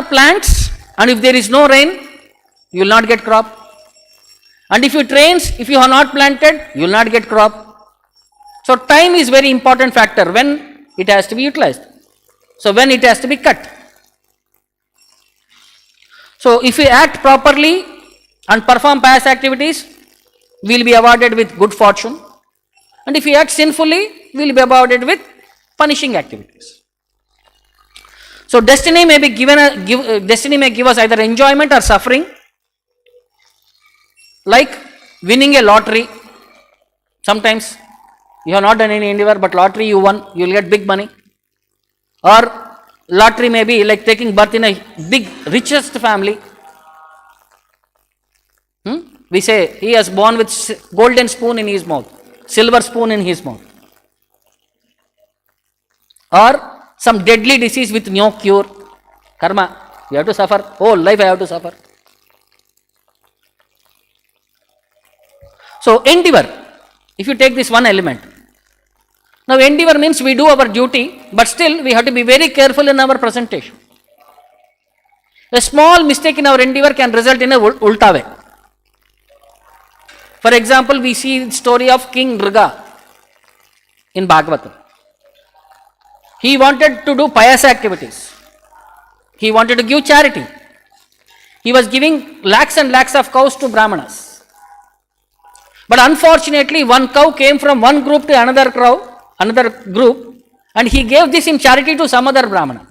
farmer plants and if there is no rain, you will not get crop. And if it rains, if you have not planted, you will not get crop. So time is very important factor when it has to be utilized. So when it has to be cut. So if we act properly and perform pious activities, we will be awarded with good fortune. And if we act sinfully, we will be awarded with punishing activities. So destiny may be destiny may give us either enjoyment or suffering. Like winning a lottery. Sometimes you have not done any endeavor, but lottery you won, you will get big money. Or lottery may be like taking birth in a big, richest family. We say he has born with golden spoon in his mouth, silver spoon in his mouth. Or some deadly disease with no cure. Karma, you have to suffer, whole life I have to suffer. So endeavor, if you take this one element. Now endeavor means we do our duty, but still we have to be very careful in our presentation. A small mistake in our endeavor can result in a ulta way. For example, we see the story of King Nriga in Bhagavatam. He wanted to do pious activities. He wanted to give charity. He was giving lakhs and lakhs of cows to Brahmanas. But unfortunately, one cow came from one group to another group, and he gave this in charity to some other Brahmana.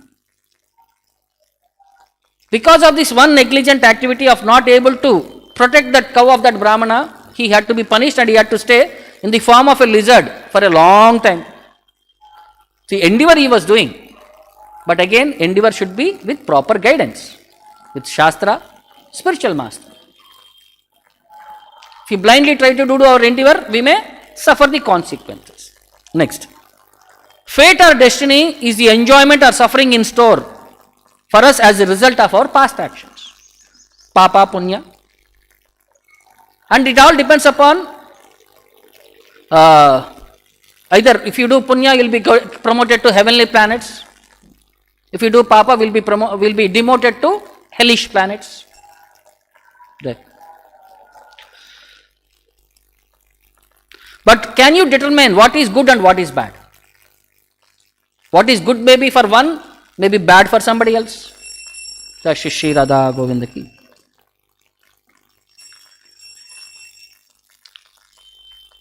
Because of this one negligent activity of not able to protect that cow of that Brahmana, he had to be punished and he had to stay in the form of a lizard for a long time. See, endeavor he was doing, but again, endeavor should be with proper guidance, with Shastra, spiritual master. If we blindly try to do our endeavor, we may suffer the consequences. Next. Fate or destiny is the enjoyment or suffering in store for us as a result of our past actions. Papa, punya. And it all depends upon either if you do punya, you will be promoted to heavenly planets. If you do papa, will be demoted to hellish planets. There. But can you determine what is good and what is bad? What is good may be for one, may be bad for somebody else. Shri Radha Govinda ki.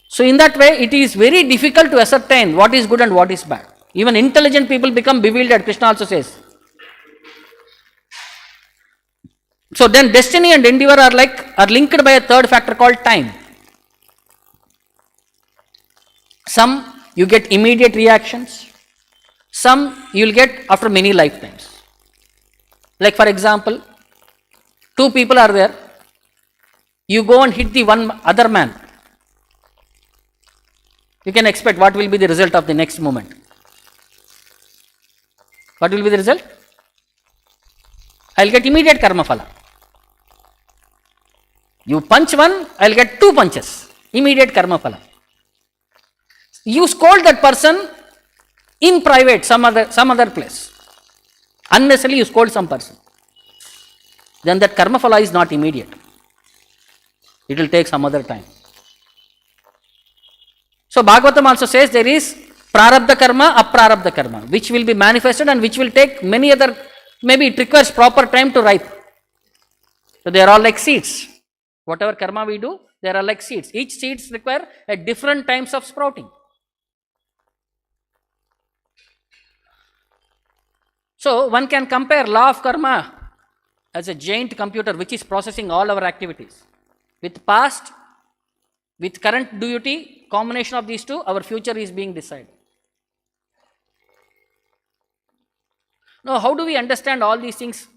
So in that way, it is very difficult to ascertain what is good and what is bad. Even intelligent people become bewildered, Krishna also says. So then destiny and endeavor are linked by a third factor called time. Some you get immediate reactions, some you will get after many lifetimes. Like for example, two people are there, you go and hit the one other man. You can expect what will be the result of the next moment. What will be the result? I will get immediate karma phala. You punch one, I will get two punches. Immediate karma phala. You scold that person in private, some other place. Unnecessarily you scold some person. Then that karma phala is not immediate. It will take some other time. So Bhagavatam also says there is prarabdha karma, aprarabdha karma, which will be manifested and which will take many other, maybe it requires proper time to ripe. So they are all like seeds. Whatever karma we do, they are like seeds. Each seeds require at different times of sprouting. So one can compare law of karma as a giant computer which is processing all our activities. With past, with current duty, combination of these two, our future is being decided. Now, how do we understand all these things?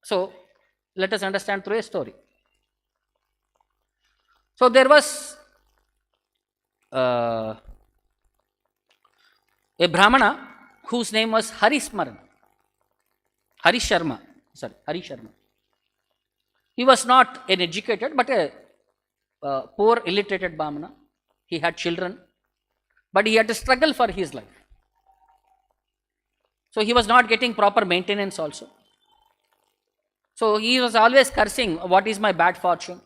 So, let us understand through a story. So, there was a Brahmana whose name was Hari Sharma. He was not an educated but a poor illiterated Brahmana. He had children, but he had to struggle for his life. So he was not getting proper maintenance also. So he was always cursing, what is my bad fortune,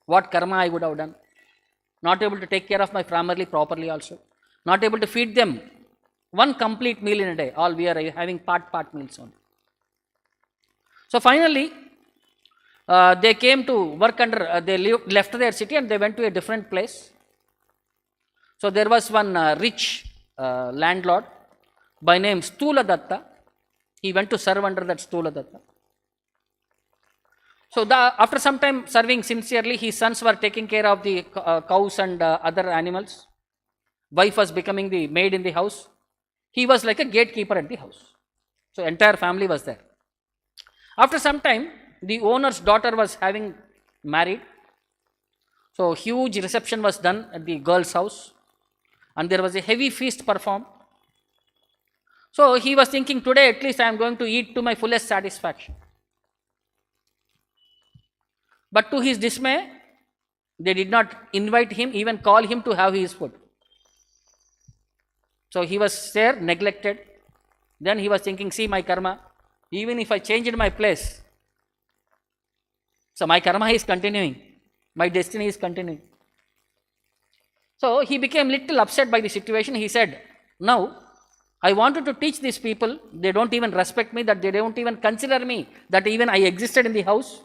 what karma I would have done, not able to take care of my family properly also, not able to feed them one complete meal in a day, all we are having part meals only. So finally, they came to work under, they left their city and they went to a different place. So there was one rich landlord by name Stula Datta. He went to serve under that Stula Datta. So after some time serving sincerely, his sons were taking care of the cows and other animals. Wife was becoming the maid in the house. He was like a gatekeeper at the house. So entire family was there. After some time, the owner's daughter was having married. So huge reception was done at the girl's house. And there was a heavy feast performed. So he was thinking, today at least I am going to eat to my fullest satisfaction. But to his dismay, they did not invite him, even call him to have his food. So he was there, neglected. Then he was thinking, see my karma, even if I changed my place, so my karma is continuing, my destiny is continuing. So he became little upset by the situation. He said, now I wanted to teach these people, they don't even respect me, that they don't even consider me, that even I existed in the house.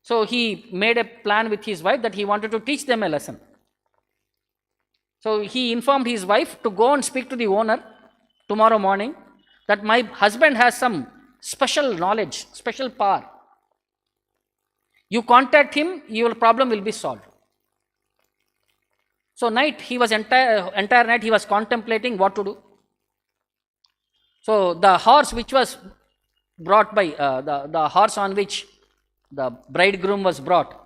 So he made a plan with his wife that he wanted to teach them a lesson. So he informed his wife to go and speak to the owner tomorrow morning that my husband has some special knowledge, special power. You contact him, your problem will be solved. So night, he was entire night he was contemplating what to do. So the horse which was brought by, the horse on which the bridegroom was brought,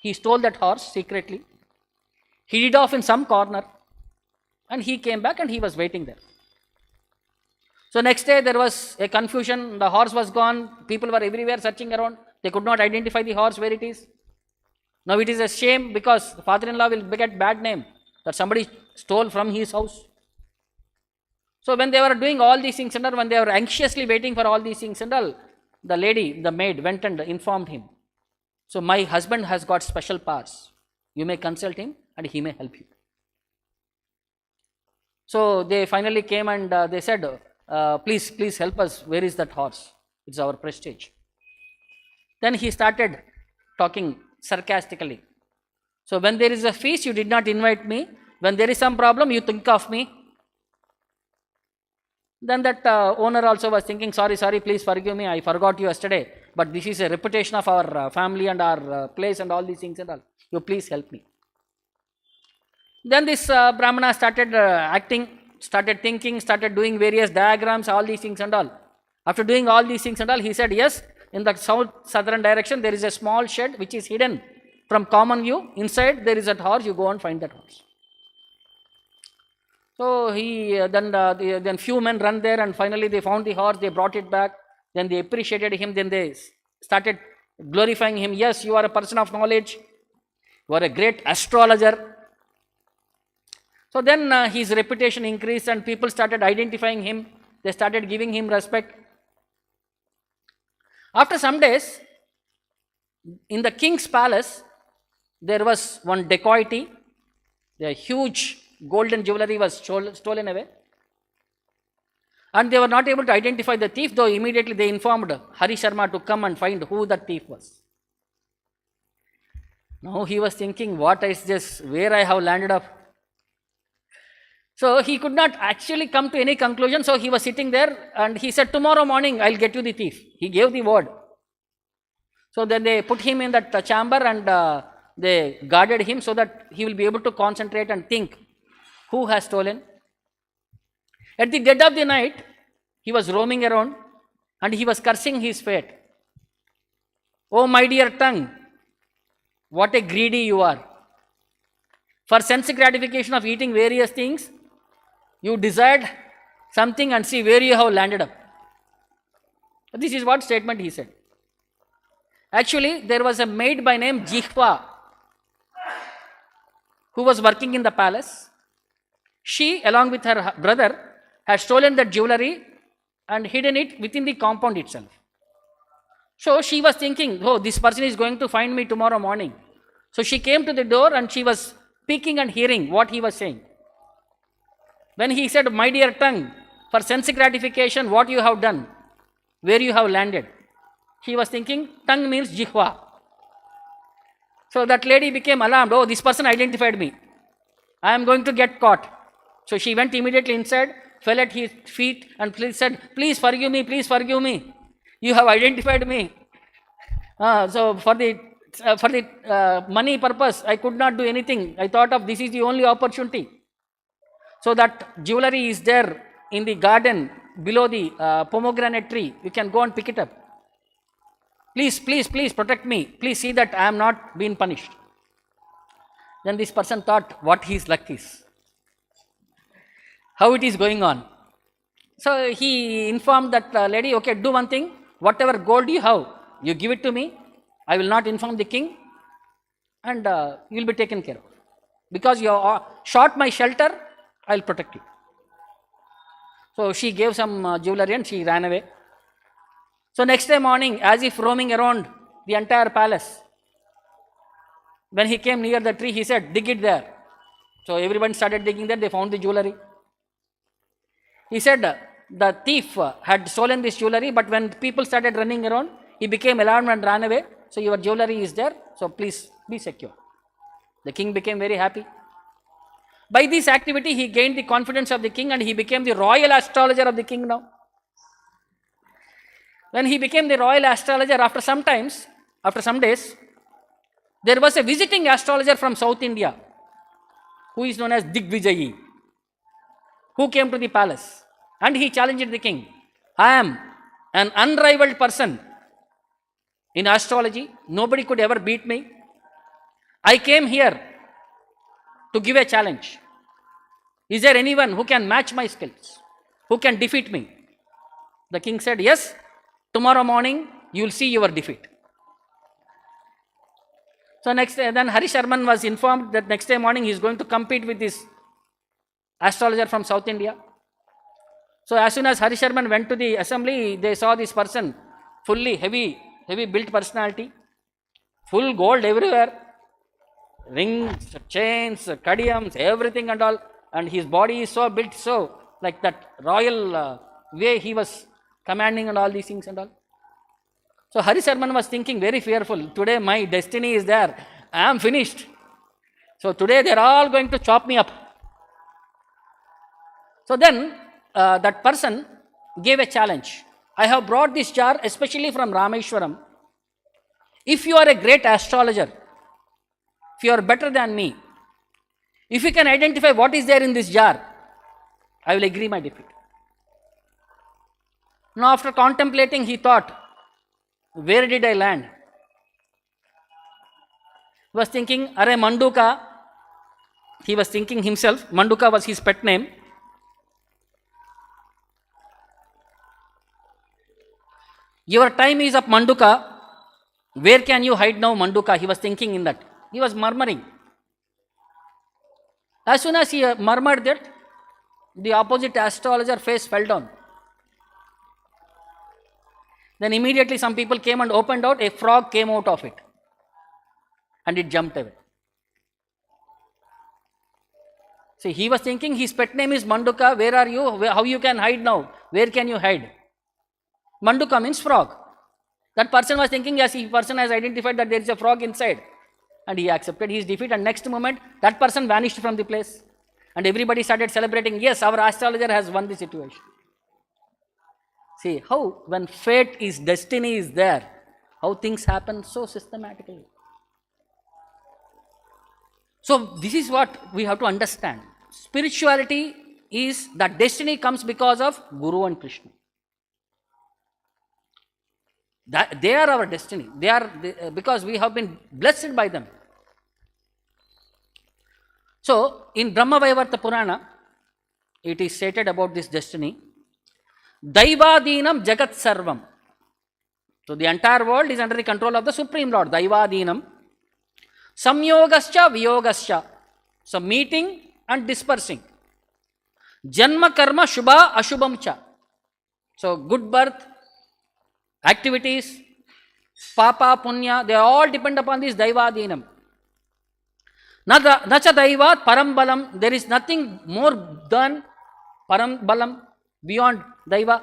he stole that horse secretly, hid it off in some corner, and he came back and he was waiting there. So next day there was a confusion, the horse was gone, people were everywhere searching around, they could not identify the horse where it is. Now it is a shame because the father-in-law will get bad name that somebody stole from his house. So when they were doing all these things and all, when they were anxiously waiting for all these things and all, the lady, the maid went and informed him. So my husband has got special powers. You may consult him and he may help you. So they finally came and they said, please help us. Where is that horse? It's our prestige. Then he started talking sarcastically. So when there is a feast, you did not invite me. When there is some problem, you think of me. Then that owner also was thinking, sorry, please forgive me, I forgot you yesterday, but this is a reputation of our family and our place and all these things and all. You please help me. Then this Brahmana started acting, started thinking, started doing various diagrams, all these things and all. After doing all these things and all, he said, yes, in the southern direction there is a small shed which is hidden from common view. Inside there is a horse, you go and find that horse. So he then few men run there and finally they found the horse, they brought it back, then they appreciated him, then they started glorifying him. Yes, you are a person of knowledge, you are a great astrologer. So then his reputation increased and people started identifying him, they started giving him respect. After some days, in the king's palace, there was one dacoity, the huge golden jewelry was stolen away, and they were not able to identify the thief, though immediately they informed Hari Sharma to come and find who the thief was. Now he was thinking, what is this, where I have landed up? So he could not actually come to any conclusion, so he was sitting there and he said, tomorrow morning I'll get you the thief. He gave the word. So then they put him in that chamber and they guarded him so that he will be able to concentrate and think who has stolen. At the dead of the night, he was roaming around and he was cursing his fate. Oh my dear tongue, what a greedy you are. For sense gratification of eating various things, you desired something and see where you have landed up. This is what statement he said. Actually, there was a maid by name Jihva who was working in the palace. She, along with her brother, had stolen that jewelry and hidden it within the compound itself. So she was thinking, oh, this person is going to find me tomorrow morning. So she came to the door and she was speaking and hearing what he was saying. When he said, my dear tongue, for sense gratification, what you have done, where you have landed. She was thinking, tongue means jihva. So that lady became alarmed. Oh, this person identified me. I am going to get caught. So she went immediately inside, fell at his feet and said, please forgive me, please forgive me. You have identified me. So for the money purpose, I could not do anything. I thought of this is the only opportunity. So that jewelry is there in the garden below the pomegranate tree. You can go and pick it up. Please, please, please protect me. Please see that I am not being punished. Then this person thought what his luck is. How it is going on. So he informed that lady, okay, do one thing. Whatever gold you have, you give it to me. I will not inform the king. And you will be taken care of. Because you shot my shelter, I will protect you. So she gave some jewelry and she ran away. So next day morning, as if roaming around the entire palace, when he came near the tree, he said, dig it there. So everyone started digging there, they found the jewelry. He said, the thief had stolen this jewelry, but when people started running around, he became alarmed and ran away. So your jewelry is there, so please be secure. The king became very happy. By this activity, he gained the confidence of the king and he became the royal astrologer of the king now. When he became the royal astrologer, after some days, there was a visiting astrologer from South India, who is known as Digvijayi, who came to the palace and he challenged the king. I am an unrivaled person in astrology. Nobody could ever beat me. I came here to give a challenge. Is there anyone who can match my skills? Who can defeat me? The king said, yes, tomorrow morning you will see your defeat. So next day, then Harisharman was informed that next day morning he is going to compete with this astrologer from South India. So as soon as Harisharman went to the assembly, they saw this person, fully heavy built personality, full gold everywhere, rings, chains, kadiyams, everything and all, and his body is so built, so like that royal way he was commanding and all these things and all. So Harisharman was thinking very fearful, today my destiny is there, I am finished. So today they are all going to chop me up. So then that person gave a challenge. I have brought this jar especially from Rameshwaram. If you are a great astrologer, if you are better than me, if you can identify what is there in this jar, I will agree my defeat. Now after contemplating, he thought, where did I land? He was thinking, Are Manduka. He was thinking himself, Manduka was his pet name. Your time is up, Manduka. Where can you hide now, Manduka? He was thinking in that. He was murmuring. As soon as he murmured that, the opposite astrologer face fell down. Then immediately some people came and opened out, a frog came out of it. And it jumped away. See, he was thinking his pet name is Manduka, where are you? How you can hide now? Where can you hide? Manduka means frog. That person was thinking, yes, the person has identified that there is a frog inside. And he accepted his defeat, and next moment, that person vanished from the place. And everybody started celebrating, yes, our astrologer has won the situation. See, how when fate is, destiny is there, how things happen so systematically. So this is what we have to understand. Spirituality is that destiny comes because of Guru and Krishna. They are our destiny. They are because we have been blessed by them. So in Brahma Vaivarta Purana, it is stated about this destiny. Daivadinam Jagat Sarvam. So the entire world is under the control of the Supreme Lord. Daivadinam. Samyogascha Viyogascha. So meeting and dispersing. Janma Karma Shubha Ashubhamcha. So good birth, activities, Papa, Punya, they all depend upon this Daivadinam. Nacha Daivat Parambalam, there is nothing more than Parambalam beyond Daiva.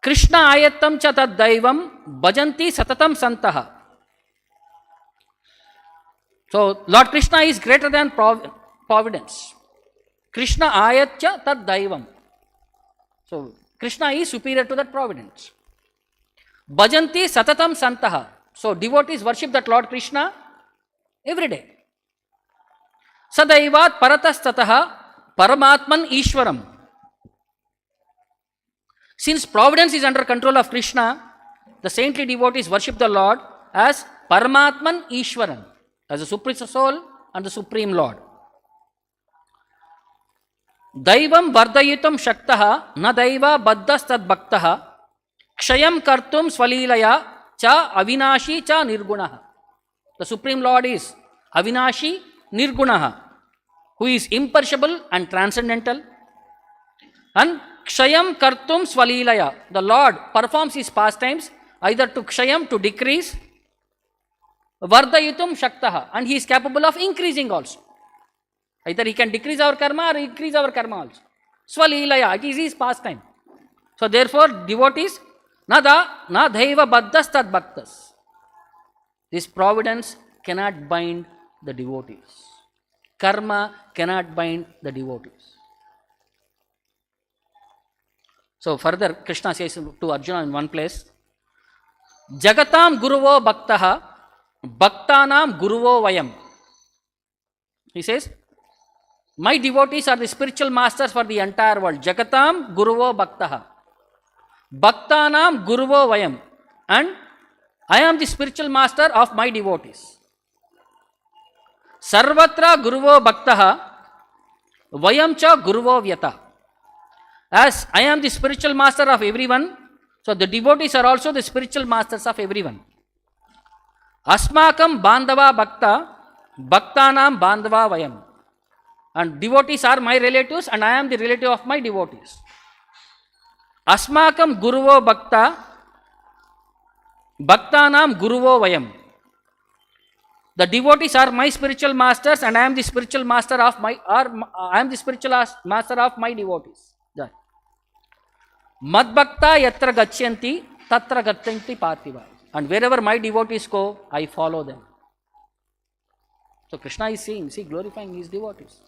Krishna Ayatam cha tad Daivam Bhajanti Satatam Santaha. So, Lord Krishna is greater than providence. Krishna Ayatcha tad Daivam. So, Krishna is superior to that providence. Bhajanti Satatam Santaha. So, devotees worship that Lord Krishna every day. Sadaivat Paratastataha Paramatman Ishwaram. Since providence is under control of Krishna, the saintly devotees worship the Lord as Paramatman Ishwaran, as the supreme soul and the supreme Lord. Daivam Vardayitam Shaktaha Na Daiva Baddhas Tad Bhaktaha Kshayam Kartum Swalilaya Cha Avinashi Cha Nirgunaha. The supreme Lord is Avinashi Nirgunaha, who is imperishable and transcendental. And Kshayam Kartum Swalilaya, the Lord performs his pastimes either to Kshayam, to decrease, Vardayitum Shaktaha, and he is capable of increasing also. Either he can decrease our karma or increase our karma also. Swalilaya, it is his pastime. So therefore, devotees, na dhaiva baddhas tad bhaktas. This providence cannot bind the devotees. Karma cannot bind the devotees. So further, Krishna says to Arjuna in one place, Jagatam Guruvo Bhaktaha Bhaktanam Guruvo Vayam. He says, my devotees are the spiritual masters for the entire world. Jagatam Guruvo Bhaktaha Bhaktanam Guruvo Vayam. And I am the spiritual master of my devotees. Sarvatra Guruvo Bhaktaha Vayam cha Guruvo Vyata. As I am the spiritual master of everyone, so the devotees are also the spiritual masters of everyone. Asmakam Bandava Bhakta Bhaktanam Bandava Vayam. And devotees are my relatives and I am the relative of my devotees. Asmakam Guruvo Bhakta Bhaktanam Guruvo Vayam. The devotees are my spiritual masters and I am the spiritual master of my devotees. Mad Bhakta Yatra Gachanti Tatra Gachanti Parthiva. And wherever my devotees go, I follow them. So Krishna is saying, glorifying his devotees.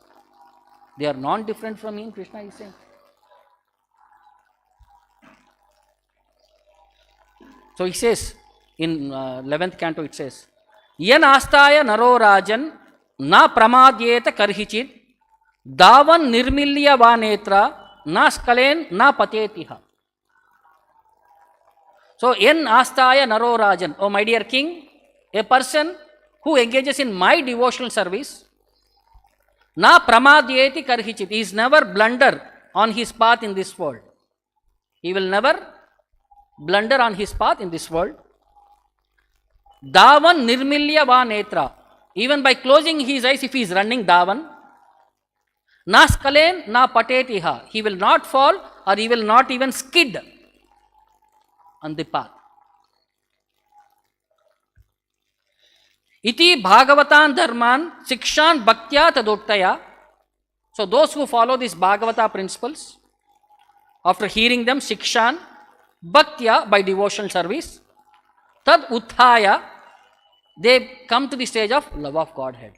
They are non-different from him, Krishna is saying. So he says, in 11th canto it says, Yan astaya naro rajan na pramadyeta karhichit davan nirmilya vanetra na skalen na patetiha. So, Yan astaya naro rajan, oh my dear king, a person who engages in my devotional service, na pramadyeti karhichit, he is never blunder on his path in this world. He will never blunder on his path in this world. Davan nirmilya va netra, even by closing his eyes if he is running davan, na skalen na patetiha, he will not fall or he will not even skid on the path. Iti Bhagavatan Dharman Sikshan Bhaktya Tadoktaya. So those who follow these Bhagavata principles, after hearing them, Sikshan Bhaktya, by devotional service, Tad Uthaya, they come to the stage of love of Godhead.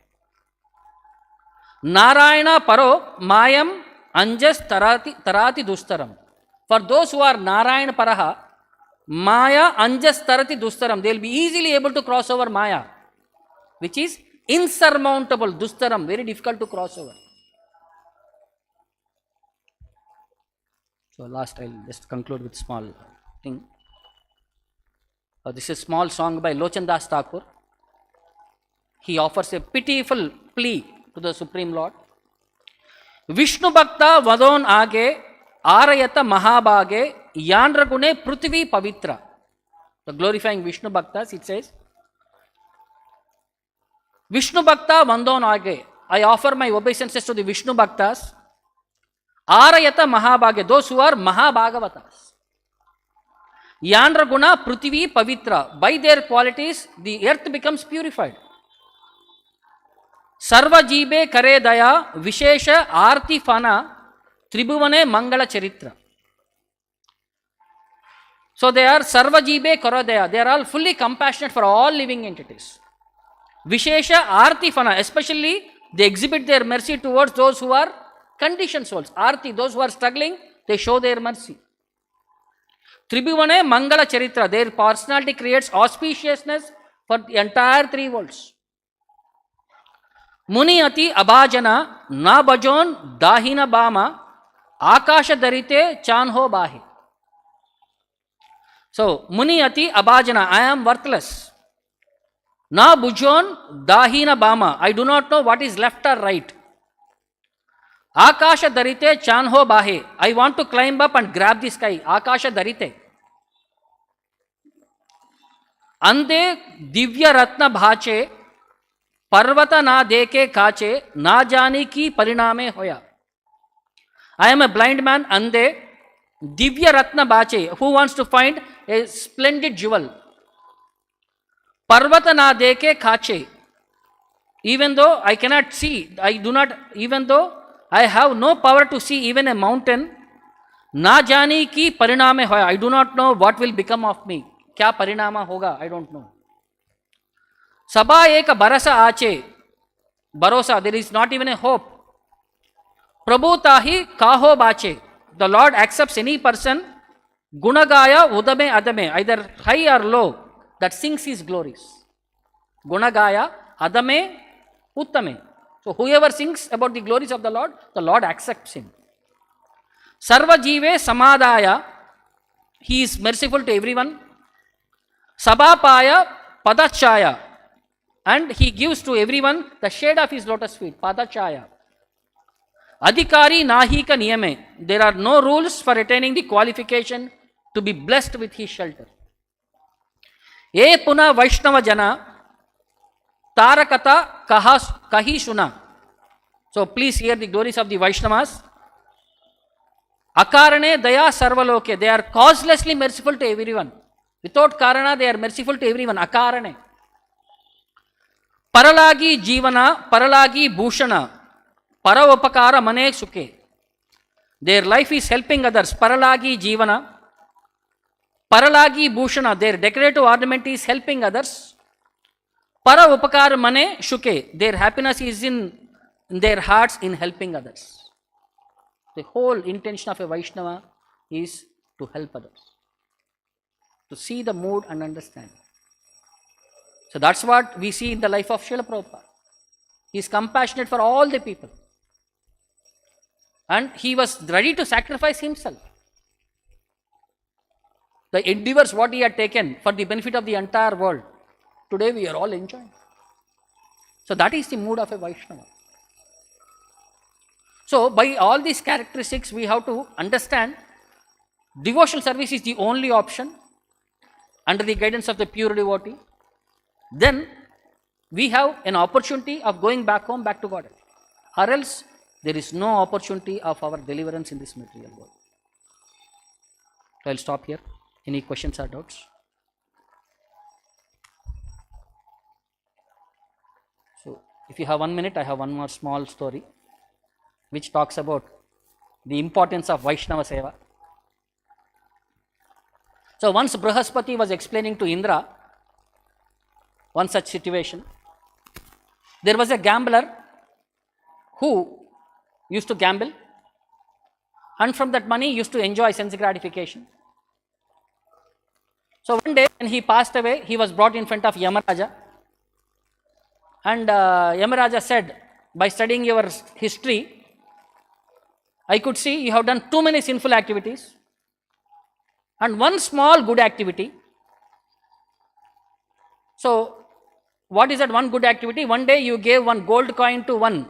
Narayana Paro Mayam Anjas Tarati Dustaram. For those who are Narayana Paraha, Maya Anjas Tarati Dustaram, they will be easily able to cross over Maya, which is insurmountable. Dustaram, very difficult to cross over. So last I'll just conclude with small thing. This is a small song by Lochan Das Thakur. He offers a pitiful plea to the Supreme Lord. Vishnu Bhakta Vadon Age Arayata Mahabhage Yandragune Prithvi Pavitra. The glorifying Vishnu Bhaktas, it says, Vishnu Bhakta Vandon Age, I offer my obeisances to the Vishnu Bhaktas. Arayata Mahabhage, those who are Mahabhagavatas. Yandra Guna Prithvi Pavitra. By their qualities, the earth becomes purified. Sarva Jibe Kare Daya Vishesha Arti Fana Tribhuvane Mangala Charitra. So they are Sarva Jibe Karadaya. They are all fully compassionate for all living entities. Vishesha Arti Fana. Especially they exhibit their mercy towards those who are conditioned souls. Arti, those who are struggling, they show their mercy. Tribhuvane Mangala Charitra. Their personality creates auspiciousness for the entire three worlds. Muni ati abhajana na bajon dahina bama akasha darite chanho bahi. So, Muni ati abhajana, I am worthless. Na bujon dahina bama, I do not know what is left or right. Akasha darite chanho bahe, I want to climb up and grab the sky. Akasha darite. Ande divya ratna bhache Parvata na deke kache na jani ki pariname hoya. I am a blind man, ande divya ratna bache. Who wants to find a splendid jewel? Parvata na deke kache. Even though I cannot see, even though I have no power to see even a mountain, na jani ki pariname hoya. I do not know what will become of me. Kya parinama hoga? I don't know. Sabha eka barasa ache. Barosa, there is not even a hope. Prabhu tahi kaho bache. The Lord accepts any person. Gunagaya udame adame. Either high or low, that sings his glories. Gunagaya adame uttame. So whoever sings about the glories of the Lord accepts him. Sarva jive samadaya. He is merciful to everyone. Sabapaya padachaya. And he gives to everyone the shade of his lotus feet, Padachaya. Adhikari Nahika Niyame. There are no rules for attaining the qualification to be blessed with his shelter. E Puna Vaishnava Jana Tarakata Kahi Shuna. So please hear the glories of the Vaishnavas. Akarane Daya Sarvaloke. They are causelessly merciful to everyone. Without Karana, they are merciful to everyone. Akarane. Paralagi Jivana, Paralagi Bhushana, Paravapakara Mane Suke. Their life is helping others. Paralagi Jivana, Paralagi Bhushana, their decorative ornament is helping others. Paravapakara Mane Shuke, their happiness is in their hearts in helping others. The whole intention of a Vaishnava is to help others, to see the mood and understand. So that's what we see in the life of Srila Prabhupada. He is compassionate for all the people. And he was ready to sacrifice himself. The endeavors what he had taken for the benefit of the entire world, today we are all enjoying. So that is the mood of a Vaishnava. So by all these characteristics we have to understand devotional service is the only option under the guidance of the pure devotee. Then we have an opportunity of going back home, back to God. Or else there is no opportunity of our deliverance in this material world. So I'll stop here. Any questions or doubts? So if you have 1 minute, I have one more small story which talks about the importance of Vaishnava Seva. So once Brihaspati was explaining to Indra one such situation. There was a gambler who used to gamble and from that money used to enjoy sense gratification. So one day when he passed away, he was brought in front of Yamaraja and Yamaraja said, by studying your history, I could see you have done too many sinful activities and one small good activity. So what is that one good activity? One day you gave one gold coin to one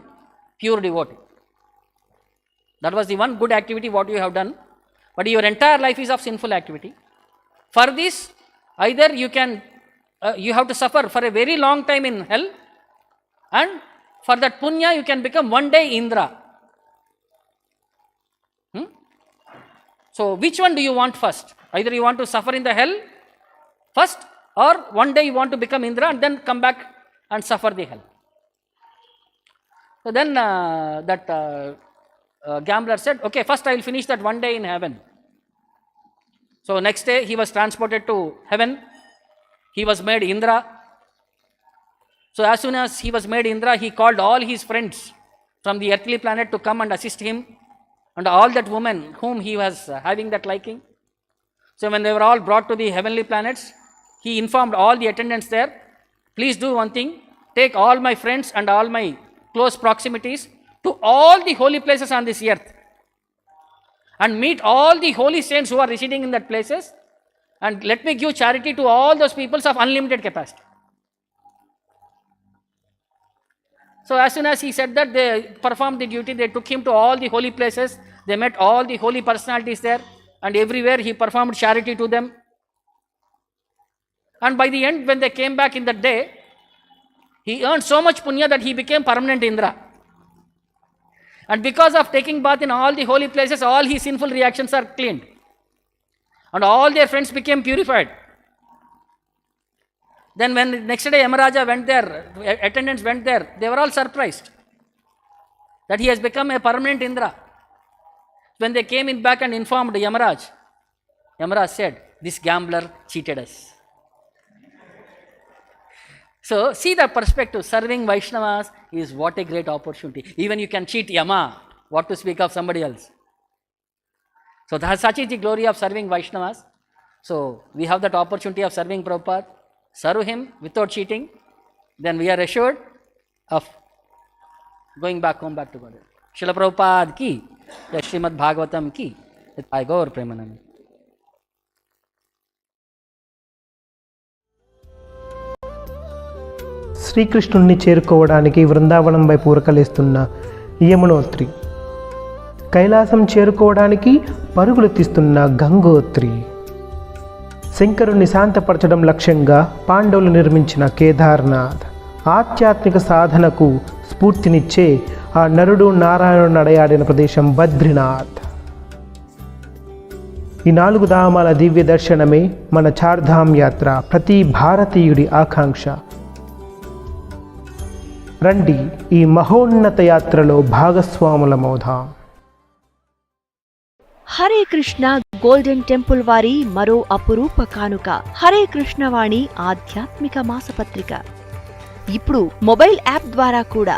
pure devotee. That was the one good activity what you have done. But your entire life is of sinful activity. For this, either you have to suffer for a very long time in hell, and for that punya you can become one day Indra. So which one do you want first? Either you want to suffer in the hell first, or one day you want to become Indra and then come back and suffer the hell. So then that gambler said, okay, first I will finish that one day in heaven. So next day he was transported to heaven. He was made Indra. So as soon as he was made Indra, he called all his friends from the earthly planet to come and assist him, and all that women whom he was having that liking. So when they were all brought to the heavenly planets, he informed all the attendants there, please do one thing, take all my friends and all my close proximities to all the holy places on this earth, and meet all the holy saints who are residing in that places, and let me give charity to all those peoples of unlimited capacity. So as soon as he said that, they performed the duty. They took him to all the holy places. They met all the holy personalities there, and everywhere he performed charity to them. And by the end, when they came back in that day, he earned so much punya that he became permanent Indra. And because of taking bath in all the holy places, all his sinful reactions are cleaned, and all their friends became purified. Then when next day Yamaraja went there, attendants went there, they were all surprised that he has become a permanent Indra. When they came in back and informed Yamaraj, Yamaraj said, this gambler cheated us. So see the perspective, serving Vaishnavas is what a great opportunity. Even you can cheat Yama, what to speak of somebody else. So that's such is the glory of serving Vaishnavas. So we have that opportunity of serving Prabhupada. Serve him without cheating, then we are assured of going back home, back to God. Srila Prabhupada ki, Srimad Bhagavatam ki, I Gaur Premanand. శ్రీకృష్ణుణ్ణి చేరుకోవడానికి వృందావనంపై పూరకలేస్తున్న యమునోత్రి, కైలాసం చేరుకోవడానికి పరుగులు తీస్తున్న గంగోత్రి, శంకరుణ్ణి శాంతపరచడం లక్ష్యంగా పాండవులు నిర్మించిన కేదార్నాథ్, ఆధ్యాత్మిక సాధనకు స్ఫూర్తినిచ్చే ఆ నరుడు నారాయణుడు నడయాడిన ప్రదేశం బద్రీనాథ్. ఈ 4 ధామాల దివ్య దర్శనమే మన చార్ధామ్ యాత్ర ప్రతి భారతీయుడి ఆకాంక్ష. రండి ఈ మహోన్నత యాత్రలో భాగస్వాములమవుదాం. హరే కృష్ణ గోల్డెన్ టెంపుల్ వారి మరో అపురూప కానుక హరే కృష్ణవాణి ఆధ్యాత్మిక మాసపత్రిక. ఇప్పుడు మొబైల్ యాప్ ద్వారా కూడా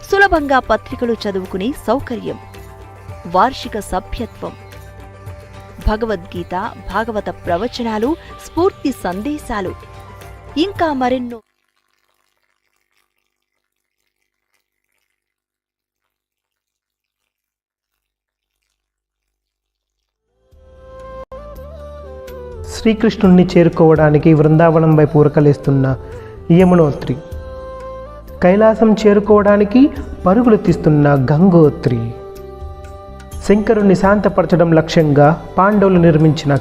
సులభంగా పత్రికలు చదువుకునే సౌకర్యం, వార్షిక సభ్యత్వం, భగవద్గీత, భాగవత ప్రవచనాలు, స్ఫూర్తి సందేశాలు, ఇంకా మరెన్నో. శ్రీకృష్ణుణ్ణి చేరుకోవడానికి వృందావనంపై పూరకలేస్తున్న యమునోత్రి, కైలాసం చేరుకోవడానికి పరుగులు తీస్తున్న గంగోత్రి, శంకరుణ్ణి శాంతపరచడం లక్ష్యంగా పాండవులు నిర్మించిన